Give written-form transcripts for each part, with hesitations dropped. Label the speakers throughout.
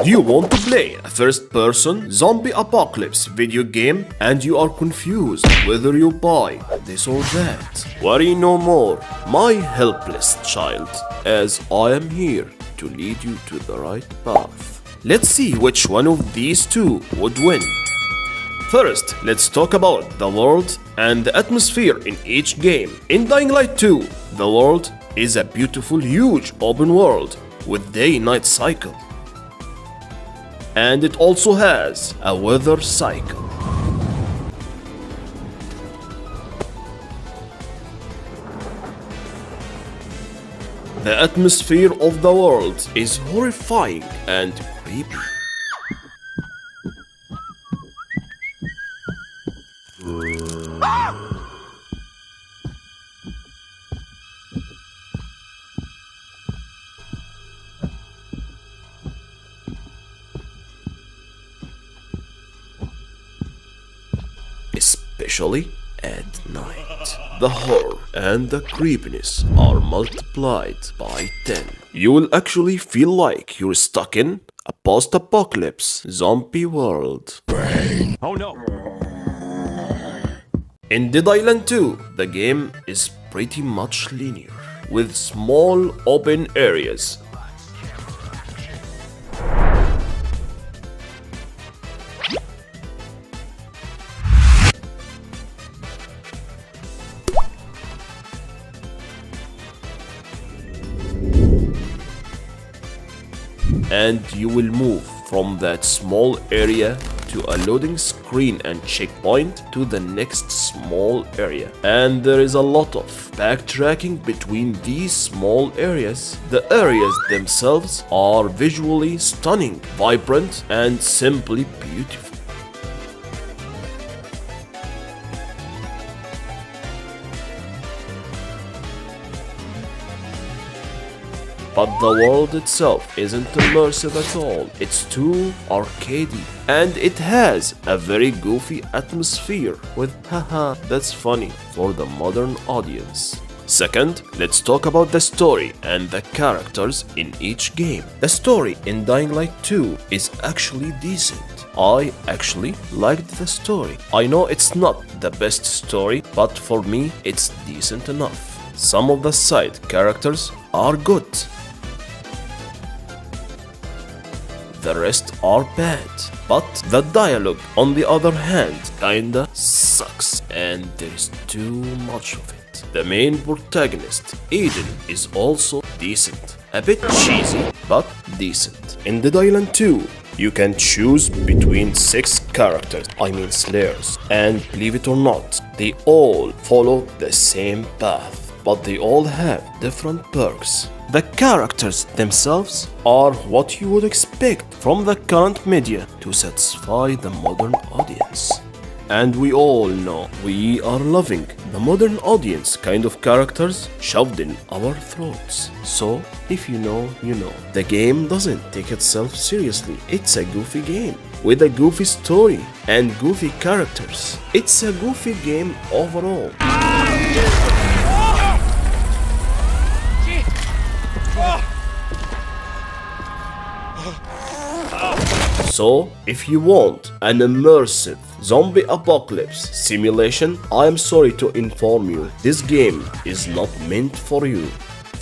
Speaker 1: Do you want to play a first-person zombie apocalypse video game and you are confused whether you buy this or that? Worry no more, my helpless child, as I am here to lead you to the right path. Let's see which one of these two would win. First, let's talk about the world and the atmosphere in each game. In Dying Light 2, the world is a beautiful, huge open world with day-night cycle. And it also has a weather cycle. The atmosphere of the world is horrifying and creepy. Especially at night. The horror and the creepiness are multiplied by 10. You will actually feel like you're stuck in a post-apocalypse zombie world.
Speaker 2: Oh no!
Speaker 1: In Dead Island 2, the game is pretty much linear, with small open areas. And you will move from that small area to a loading screen and checkpoint to the next small area. And there is a lot of backtracking between these small areas. The areas themselves are visually stunning, vibrant, and simply beautiful. But the world itself isn't immersive at all. It's too arcadey. And it has a very goofy atmosphere with haha, that's funny for the modern audience. Second, let's talk about the story and the characters in each game. The story in Dying Light 2 is actually decent. I actually liked the story. I know it's not the best story, but for me it's decent enough. Some of the side characters are good. The rest are bad, but the dialogue on the other hand kinda sucks and there's too much of it. The main protagonist, Aiden, is also decent. A bit cheesy, but decent. In Dead Island 2, you can choose between 6 characters, slayers, and believe it or not, they all follow the same path, but they all have different perks. The characters themselves are what you would expect from the current media to satisfy the modern audience. And we all know we are loving the modern audience kind of characters shoved in our throats. So, if you know, you know. The game doesn't take itself seriously. It's a goofy game with a goofy story and goofy characters. It's a goofy game overall. So, if you want an immersive zombie apocalypse simulation, I am sorry to inform you, this game is not meant for you.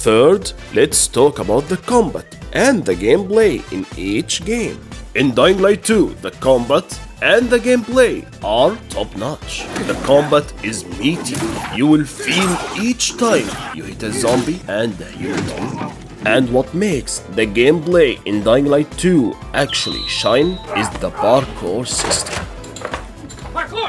Speaker 1: Third, let's talk about the combat and the gameplay in each game. In Dying Light 2, the combat and the gameplay are top-notch. The combat is meaty. You will feel each time you hit a zombie and you hit. And what makes the gameplay in Dying Light 2 actually shine is the parkour system.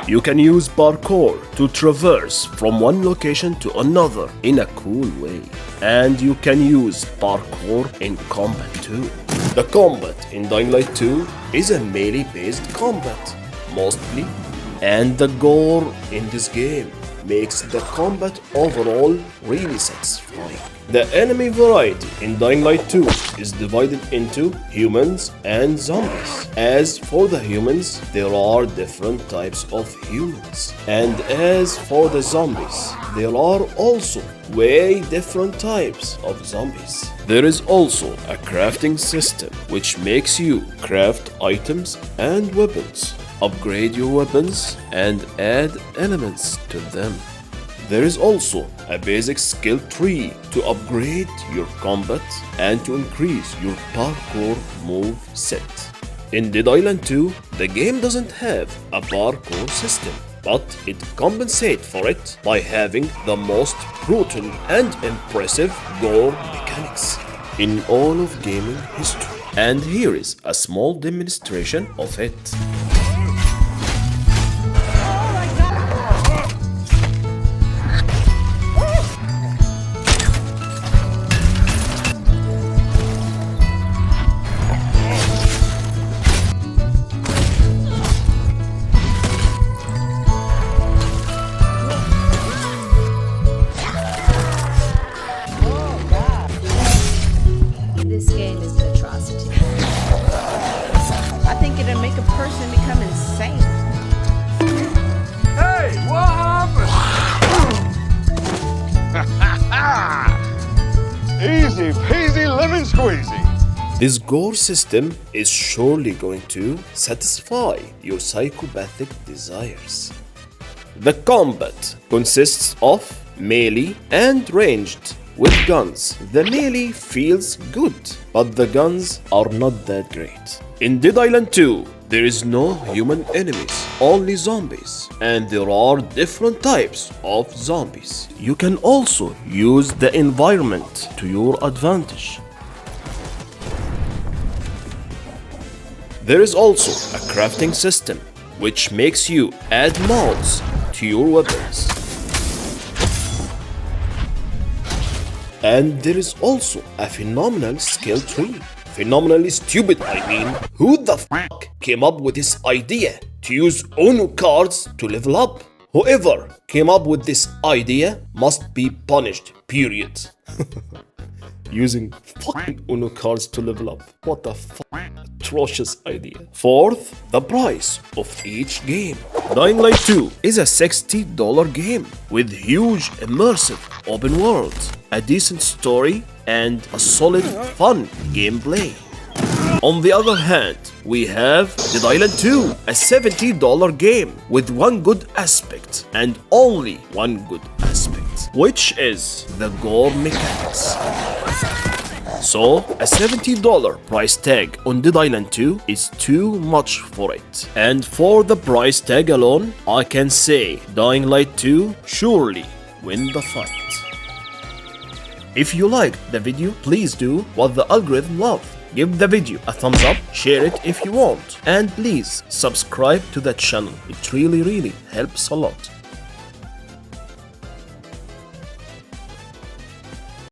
Speaker 1: You can use parkour to traverse from one location to another in a cool way. And you can use parkour in combat too. The combat in Dying Light 2 is a melee-based combat, mostly. And the gore in this game makes the combat overall really satisfying. The enemy variety in Dying Light 2 is divided into humans and zombies. As for the humans, there are different types of humans. And as for the zombies, there are also way different types of zombies. There is also a crafting system which makes you craft items and weapons, upgrade your weapons, and add elements to them. There is also a basic skill tree to upgrade your combat and to increase your parkour move set. In Dead Island 2, the game doesn't have a parkour system, but it compensates for it by having the most brutal and impressive gore mechanics in all of gaming history. And here is a small demonstration of it.
Speaker 2: This game is an atrocity. I think it'll make a person become insane.
Speaker 3: Hey, what happened? Easy peasy lemon squeezy.
Speaker 1: This gore system is surely going to satisfy your psychopathic desires. The combat consists of melee and ranged. With guns, the melee feels good, but the guns are not that great. In Dead Island 2, there is no human enemies, only zombies, and there are different types of zombies. You can also use the environment to your advantage. There is also a crafting system, which makes you add mods to your weapons. And there is also a phenomenal skill tree. Phenomenally stupid, I mean. Who the fuck came up with this idea to use Uno cards to level up? Whoever came up with this idea must be punished, period. Using fucking Uno cards to level up. What the fuck? Atrocious idea. Fourth, the price of each game. Dying Light 2 is a $60 game with huge immersive open world, a decent story, and a solid fun gameplay. On the other hand, we have Dead Island 2, a $70 game with one good aspect and only one good aspect, which is the gore mechanics. So, a $70 price tag on Dead Island 2 is too much for it. And for the price tag alone, I can say Dying Light 2 surely win the fight. If you liked the video, please do what the algorithm loves. Give the video a thumbs up, share it if you want, and please subscribe to the channel. It really helps a lot.